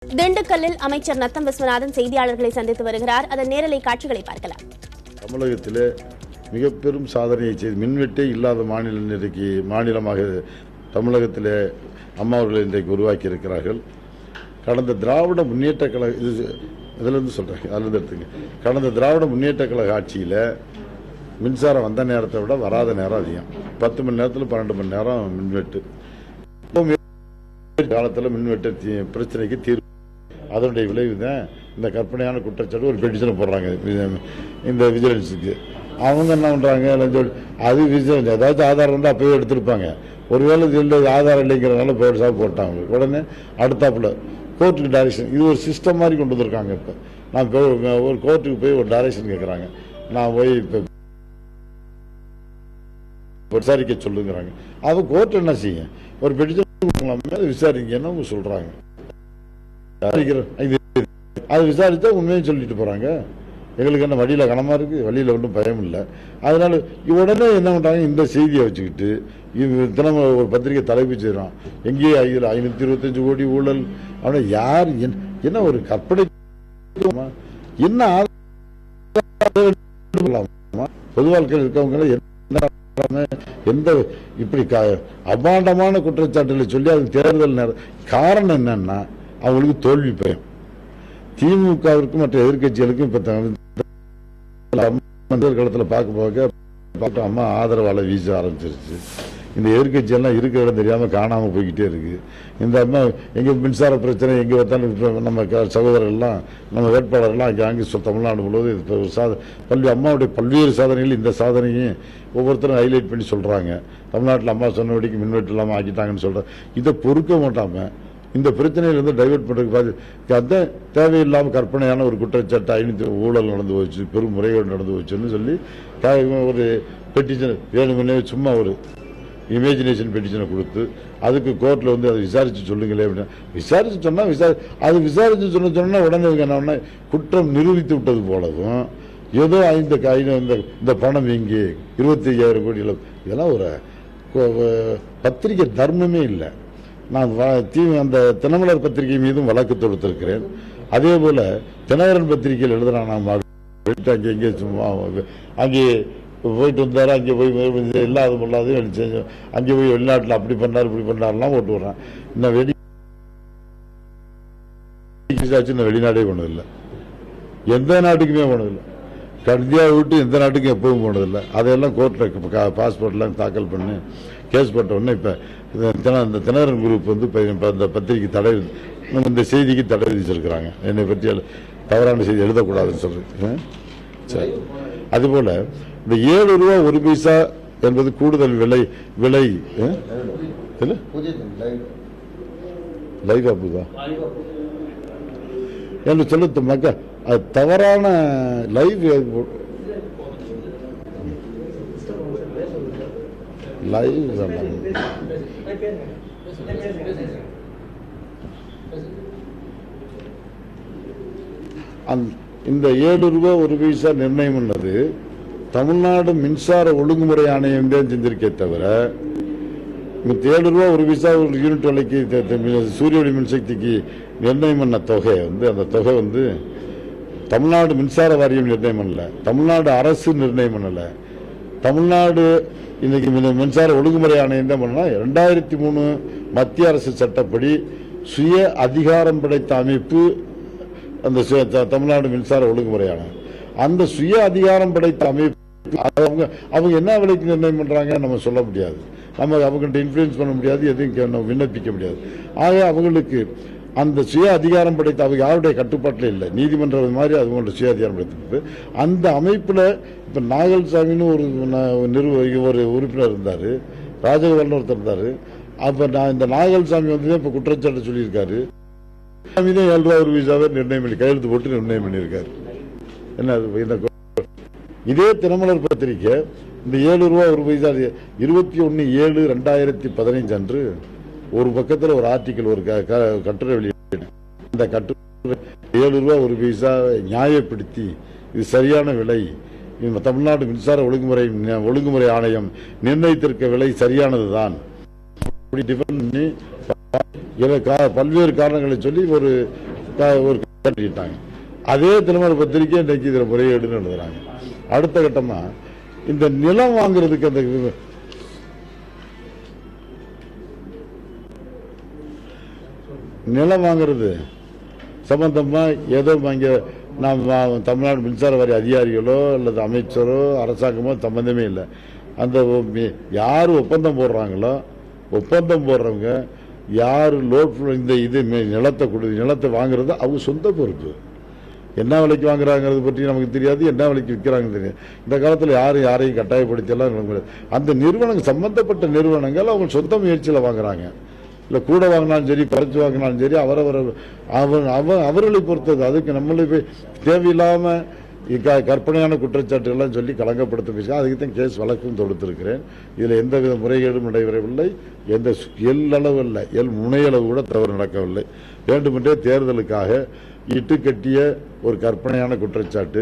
திண்டுக்கல்லில் அமைச்சர் நத்தம் விஸ்வநாதன் செய்தியாளர்களை சந்தித்து வருகிறார். அதன் நேரலை காட்சிகளை பார்க்கலாம். தமிழகத்திலே மிக பெரும் சாதனையை செய்து மின்வெட்டே இல்லாத மாநிலமாக தமிழகத்திலே அம்மா அவர்கள் இன்றைக்கு உருவாக்கி இருக்கிறார்கள். கடந்த திராவிட முன்னேற்ற கழக இதிலிருந்து சொல்றேன், அதிலிருந்து எடுத்துங்க. கடந்த திராவிட முன்னேற்ற கழக ஆட்சியில் மின்சாரம் வந்த நேரத்தை விட வராத நேரம் அதிகம். 10 மணி நேரத்தில் 12 மணி நேரம் மின்வெட்டு. காலத்தில் மின்வெட்டு பிரச்சனைக்கு தீர்வு. அதனுடைய விளைவு தான் இந்த கற்பனையான குற்றச்சாட்டு ஒரு பெட்டிஷனை போடுறாங்க இந்த விஜிலன்ஸுக்கு. அவங்க என்ன பண்றாங்க, அது விஜிலன்ஸ் ஏதாச்சும் ஆதாரம் இருந்தால் அப்பவே எடுத்திருப்பாங்க. ஒருவேளை ஆதாரம் இல்லைங்கிறதுனால போட்டாங்க. உடனே அடுத்தாப்புல கோர்ட்டுக்கு டைரக்ஷன். இது ஒரு சிஸ்டம் மாதிரி கொண்டு வந்திருக்காங்க. இப்போ நான் ஒரு கோர்ட்டுக்கு போய் ஒரு டைரக்ஷன் கேட்குறாங்க. நான் போய் இப்போ விசாரிக்க சொல்லுங்கிறாங்க. அது கோர்ட் என்ன செய்யும், ஒரு பெட்டிஷன் விசாரிக்கன்னு சொல்றாங்க. அது விசாரித்தா உண்மையை சொல்லிட்டு போறாங்க. எங்களுக்கு என்ன வழியில கனமா இருக்கு, வழியில ஒன்றும் பயம் இல்லை. அதனால உடனே என்ன பண்றாங்க, இந்த செய்தியை வச்சுக்கிட்டு தினமும் ஒரு பத்திரிகை தலைப்பு செய்யறான். எங்கேயே 525 கோடி ஊழல். அவனை யார் என்ன ஒரு கற்பனை, என்ன பொது வாழ்க்கையில் இருக்கவங்க எந்த இப்படி அபாண்டமான குற்றச்சாட்டுகளை சொல்லி அது தேர்தல் காரணம் என்னன்னா அவங்களுக்கு தோல்வி பயம். திமுகவிற்கும் மற்ற எதிர்கட்சிகளுக்கும் இப்ப காலத்தில் பார்க்க அம்மா ஆதரவாளர் வீச ஆரம்பிச்சிருச்சு. இந்த எதிர்கட்சி எல்லாம் இருக்கிற இடம் தெரியாம காணாம போய்கிட்டே இருக்கு. இந்த அம்மா எங்க மின்சார பிரச்சனை எங்க பார்த்தாலும் நம்ம சகோதரர்கள்லாம் நம்ம வேட்பாளர்லாம் அங்கே தமிழ்நாடு முழுவதும் அம்மாவுடைய பல்வேறு சாதனைகள் இந்த சாதனையும் ஒவ்வொருத்தரும் ஹைலைட் பண்ணி சொல்றாங்க. தமிழ்நாட்டில் அம்மா சொன்னபடிக்கு மின்வெட்டு இல்லாமல் ஆக்கிட்டாங்கன்னு சொல்றாங்க. இதை பொறுக்க மாட்டாம இந்த பிரச்சனையிலிருந்து டைவெர்ட் பண்றதுக்கு அதான் தேவையில்லாம கற்பனையான ஒரு குற்றச்சாட்டு 500 ஊழல் நடந்து போச்சு, பெரும் முறைகேடு நடந்து போச்சுன்னு சொல்லி ஒரு பெட்டிஷன் வேணுமுன்னே சும்மா ஒரு இமேஜினேஷன் பெட்டிஷனை கொடுத்து அதுக்கு கோர்ட்ல அதை விசாரிச்சு சொல்லுங்களே அப்படின்னு விசாரிச்சு சொன்னா அது விசாரிச்சு சொன்னா உடனே என்ன குற்றம் நிரூபித்து விட்டது போலவும் ஏதோ இந்த பணம் இங்கே 25,000 கோடி இதெல்லாம் ஒரு பத்திரிகை தர்மமே இல்லை. நான் அந்த தினமலர் பத்திரிகை மீதும் வழக்கு தொடுத்திருக்கிறேன். அதே போல தினகரன் பத்திரிகையில் எழுதுறான். அங்கே சும்மா அங்கே போயிட்டு வந்தாரு, அங்கே போய் இல்லாத பொல்லாதையும் அங்கே போய் வெளிநாட்டில் அப்படி பண்ணார் இப்படி பண்ணாருலாம் ஓட்டு விடுறான். இன்னும் வெளிநாடே போனதில்லை, எந்த நாட்டுக்குமே போனதில்லை. இந்தியாவை விட்டு எந்த நாட்டுக்கும் எப்பவும் போனதில்லை. அதையெல்லாம் கோர்ட்ல பாஸ்போர்ட்லாம் தாக்கல் பண்ணி கேஸ் போட்ட உடனே இப்ப இந்த தினகரன் குரூப் இந்த பத்திரிகை தடை, இந்த செய்திக்கு தடை விதிச்சிருக்கிறாங்க. என்னை பற்றி தவறான செய்தி எழுதக்கூடாதுன்னு சொல்றேன். சரி, அதுபோல இந்த 7 ரூபா 1 பைசா என்பது கூடுதல் விலை லைவ் ஆப்புதா என்று சொல்ல மக்கள் அது தவறான லைவ் இந்த 7 ரூபா 1 பைசா நிர்ணயம் பண்ணது தமிழ்நாடு மின்சார ஒழுங்குமுறை ஆணையம் தான் செஞ்சிருக்கே தவிர 7 ரூபா 1 பைசா ஒரு யூனிட் விலைக்கு சூரிய ஒளி மின்சக்திக்கு நிர்ணயம் பண்ண தொகை அந்த தொகை தமிழ்நாடு மின்சார வாரியம் நிர்ணயம் பண்ணல, தமிழ்நாடு அரசு நிர்ணயம் பண்ணல. தமிழ்நாடு இன்னைக்கு மின்சார ஒழுங்குமுறை ஆணையம் தான் பண்ணா 2003 மத்திய அரசு சட்டப்படி சுய அதிகாரம் படைத்த அமைப்பு அந்த தமிழ்நாடு மின்சார ஒழுங்குமுறை ஆணையம். அந்த சுய அதிகாரம் படைத்த அமைப்பு அவங்க என்ன விலைக்கு நிர்ணயம் பண்றாங்க நம்ம சொல்ல முடியாது. நம்ம அவங்கள்ட்ட இன்ஃபுளுன்ஸ் பண்ண முடியாது, எதையும் விண்ணப்பிக்க முடியாது. ஆக அவங்களுக்கு அந்த சுய அதிகாரம் படைத்த அவங்க யாருடைய கட்டுப்பாட்டில் இல்லை, நீதிமன்றம் மாதிரி அவங்களோட சுய அதிகாரம் படைத்தது. அந்த அமைப்புல இப்ப நாகல்சாமின்னு ஒரு உறுப்பினர் இருந்தாரு, ராஜகோபால்னு ஒருத்தர் இருந்தாரு. அப்ப இந்த நாகல்சாமி இப்ப குற்றச்சாட்டு சொல்லியிருக்காரு. 7 ரூபா 1 பைசாவை நிர்ணயம் பண்ணி கையெழுத்து போட்டு நிர்ணயம் பண்ணியிருக்காரு. என்ன இதே தினமலர் பத்திரிகை இந்த 7 ரூபா 1 பைசா 21/7/2015 அன்று ஒரு பக்கத்தில் ஒரு ஆர்டிக்கல் ஒரு கட்டுரை வெளியிட்டு அந்த கட்டுரை 7 ரூபா 1 பைசா நியாயப்படுத்தி இது சரியான விலை, தமிழ்நாடு மின்சார ஒழுங்குமுறை ஆணையம் நிர்ணயித்திருக்க விலை சரியானதுதான் அப்படி டிஃபெண்ட் பண்ணி பல்வேறு காரணங்களை சொல்லி ஒரு கட்டிட்டாங்க. அதே தினமர பத்திரிகை இன்னைக்கு இதுல முறையீடுன்னு எழுதுறாங்க. அடுத்த கட்டமா இந்த நிலம் வாங்குறதுக்கு அந்த நிலம் வாங்குறது சம்பந்தமா ஏதோ இங்க நாம் தமிழ்நாடு மின்சார வாரிய அதிகாரிகளோ அல்லது அமைச்சரோ அரசாங்கமோ சம்பந்தமே இல்லை. அந்த யார் ஒப்பந்தம் போடுறாங்களோ ஒப்பந்தம் போடுறவங்க யார் லோட் இந்த இது நிலத்தை வாங்குறது அவங்க சொந்த பொறுப்பு. என்ன விலைக்கு வாங்குறாங்கிறது பற்றி நமக்கு தெரியாது, என்ன விலைக்கு விற்கிறாங்க தெரியாது. இந்த காலத்தில் யாரையும் கட்டாயப்படுத்தியெல்லாம் அந்த நிறுவனங்கள் சம்பந்தப்பட்ட நிறுவனங்கள் அவங்க சொந்த முயற்சியில் வாங்குறாங்க. இல்லை கூட வாங்கினாலும் சரி குறைச்சி வாங்கினாலும் சரி அவர்களை பொறுத்தது. அதுக்கு நம்மளே போய் தேவையில்லாமல் கற்பனையான குற்றச்சாட்டுகள்லாம் சொல்லி கலங்கப்படுத்த பேச அதுக்கு தான் கேஸ் வழக்கும் தொடுத்திருக்கிறேன். இதில் எந்தவித முறைகேடும் நடைபெறவில்லை, எந்த எல் முனையளவு கூட தவறு நடக்கவில்லை. வேண்டுமென்றே தேர்தலுக்காக இட்டு கட்டிய ஒரு கற்பனையான குற்றச்சாட்டு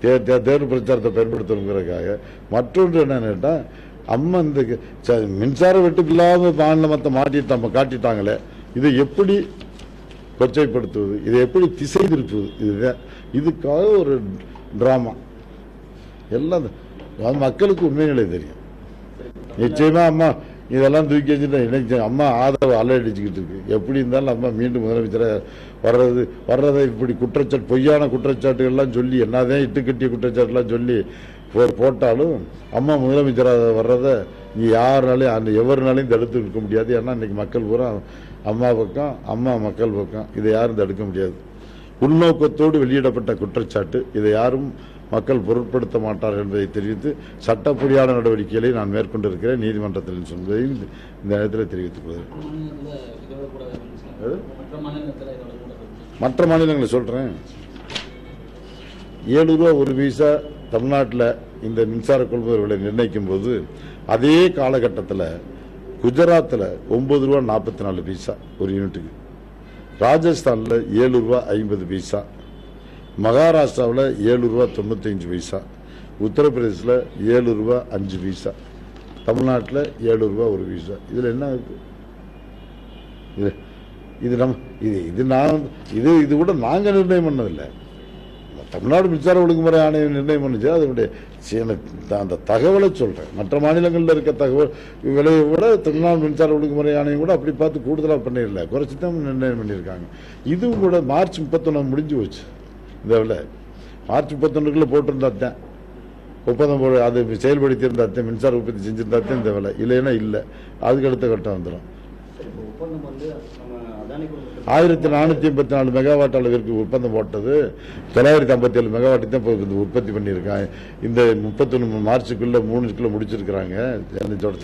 தேர்தல் பிரச்சாரத்தை பயன்படுத்தணுங்கிறதுக்காக. மற்றொன்று என்னன்னு கேட்டால் அம்மா இந்த மின்சார வெட்டுக்கு இல்லாத மாநிலத்தை காட்டிட்டாங்களே, இதை எப்படி கொச்சைப்படுத்துவது, இதை எப்படி திசை திருப்புவது, இதுதான் இதுக்காக ஒரு டிராமா. எல்லாம் மக்களுக்கு உண்மைகளே தெரியும். நிச்சயமா அம்மா இதெல்லாம் தூக்கி வச்சுட்டு அம்மா ஆதரவு அலையடிச்சுக்கிட்டு இருக்கு. எப்படி இருந்தாலும் அம்மா மீண்டும் முதலமைச்சராக வர்றதை இப்படி குற்றச்சாட்டு பொய்யான குற்றச்சாட்டுகள்லாம் சொல்லி என்னதான் இட்டுக்கட்டிய குற்றச்சாட்டுலாம் சொல்லி போட்டாலும் அம்மா முதலமைச்சராக வர்றதை யாருனாலையும் அந்த எவருனாலையும் தடுத்து நிற்க முடியாது. ஏன்னா இன்னைக்கு மக்கள் பூரா அம்மா பக்கம், அம்மா மக்கள் பக்கம். இதை யாரும் தடுக்க முடியாது. உள்நோக்கத்தோடு வெளியிடப்பட்ட குற்றச்சாட்டு. இதை யாரும் மக்கள் பொருட்படுத்த மாட்டார்கள் என்பதை தெரிவித்து சட்டப்படியான நடவடிக்கைகளை நான் மேற்கொண்டிருக்கிறேன் நீதிமன்றத்தில் சொல்வதை இந்த நேரத்தில் தெரிவித்துக் கொள்கிறேன். மற்ற மாநிலங்களை சொல்றேன். 7 ரூபா ஒரு பைசா தமிழ்நாட்டில் இந்த மின்சார கொள்முதல் விலை நிர்ணயிக்கும் போது அதே காலகட்டத்தில் குஜராத்தில் 9 ரூபா 44 பைசா ஒரு யூனிட்டுக்கு, ராஜஸ்தானில் 7 ரூபா 50 பைசா, மகாராஷ்டிராவில் 7 ரூபா 95 பைசா, உத்தரப்பிரதேசில் 7 ரூபா 5 பைசா, தமிழ்நாட்டில் 7 ரூபா ஒரு பைசா. இதில் என்ன இருக்கு? இது கூட நாங்கள் நிர்ணயம் பண்ணதில்லை. தமிழ்நாடு மின்சார ஒழுங்குமுறை ஆணையம் நிர்ணயம் பண்ணுச்சு. அதனுடைய அந்த தகவலை சொல்றேன். மற்ற மாநிலங்களில் இருக்க தகவல் விலையை விட தமிழ்நாடு மின்சார ஒழுங்குமுறை ஆணையம் கூட அப்படி பார்த்து கூடுதலாக பண்ணிடல, குறைச்சி தான் நிர்ணயம் பண்ணியிருக்காங்க. இதுவும் கூட மார்ச் 31 முடிஞ்சு போச்சு. இந்த விலை மார்ச் 31க்குள்ள போட்டிருந்தாத்தான் ஒப்பந்தம் போட அது செயல்படுத்தி இருந்தாத்தான் மின்சார உற்பத்தி செஞ்சிருந்தாத்தான் இந்த விலை. இல்லைன்னா இல்லை, அதுக்கு அடுத்த கட்டம் வந்துடும். 1484 மெகாவாட் அளவிற்கு ஒப்பந்தம் போட்டது 957 மெகாவாட் தான் உற்பத்தி பண்ணியிருக்காங்க. இந்த 31 மார்ச்சுக்குள்ள 3க்குள்ள முடிச்சிருக்கிறாங்க,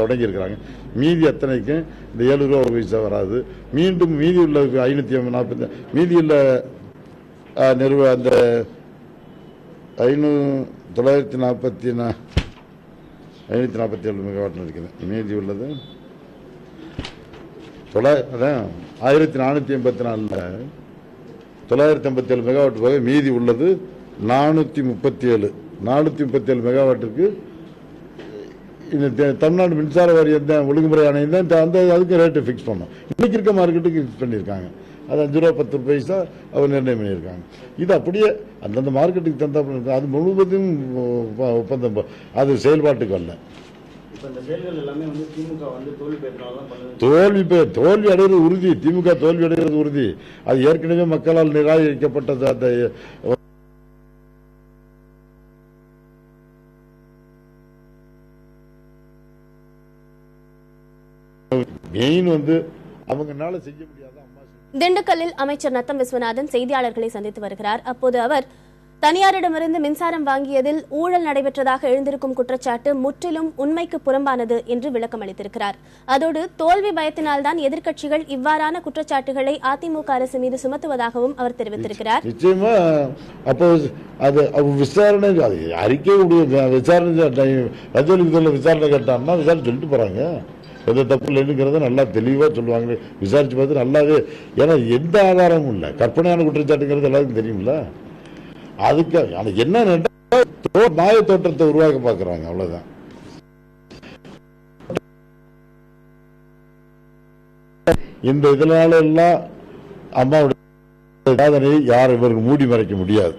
தொடங்கி இருக்கிறாங்க. மீதி அத்தனைக்கும் இந்த 7 ரூபா ஒரு பைசா வராது. மீண்டும் மீதி உள்ள 540 மீதி உள்ள அந்த 547 மெகாவாட் இருக்குது. மீதி உள்ளது 1484 957 மெகாவாட் போக மீதி உள்ளது 437 மெகாவாட்டுக்கு இந்த தமிழ்நாடு மின்சார வாரியம் தான் ஒழுங்குமுறை ஆணையம் தான் அந்த அதுக்கு ரேட்டு ஃபிக்ஸ் பண்ணோம். இன்னைக்கு இருக்க மார்க்கெட்டுக்கு ஃபிக்ஸ் பண்ணியிருக்காங்க. அது 5 ரூபா 10 பைசா அவர் நிர்ணயம் பண்ணியிருக்காங்க. இது அப்படியே அந்தந்த மார்க்கெட்டுக்கு தந்தா அது முழுவதும் ஒப்பந்தம் அது செயல்பாட்டுக்கு வரல. தோல்வி அடைகிறது உறுதி. திமுக தோல்வி அடைகிறது உறுதி. அது ஏற்கனவே மக்களால் நிராகரிக்கப்பட்டது. அந்த மெயின் அவங்கனால செய்ய முடியாத. திண்டுக்கல்லில் அமைச்சர் நத்தம் விஸ்வநாதன் செய்தியாளர்களை சந்தித்து வருகிறார். அப்போது அவர் தனியாரிடமிருந்து மின்சாரம் வாங்கியதில் ஊழல் நடைபெற்றதாக எழுந்திருக்கும் குற்றச்சாட்டு முற்றிலும் உண்மைக்கு புறம்பானது என்று விளக்கம் அளித்திருக்கிறார். அதோடு தோல்வி பயத்தினால்தான் எதிர்க்கட்சிகள் இவ்வாறான குற்றச்சாட்டுகளை அதிமுக அரசு மீது சுமத்துவதாகவும் அவர் தெரிவித்திருக்கிறார். நிச்சயமா அப்போ அது விசாரணை அறிக்கை விசாரணை விசாரணை கேட்டாங்கன்னா விசாரணை சொல்லிட்டு போறாங்க. எந்த தப்பு இல்லைங்கிறத நல்லா தெளிவாக சொல்லுவாங்க. விசாரிச்சு பார்த்து நல்லாவே, ஏன்னா எந்த ஆதாரமும் இல்லை, கற்பனையான குற்றச்சாட்டுங்கிறது எல்லாருக்கும் தெரியும்ல. அதுக்கு என்ன மாய தோற்றத்தை உருவாக்க பார்க்குறாங்க, அவ்வளவுதான். இந்த இதனால எல்லாம் அம்மாவுடைய சாதனையை யாரும் இவருக்கு மூடி மறைக்க முடியாது.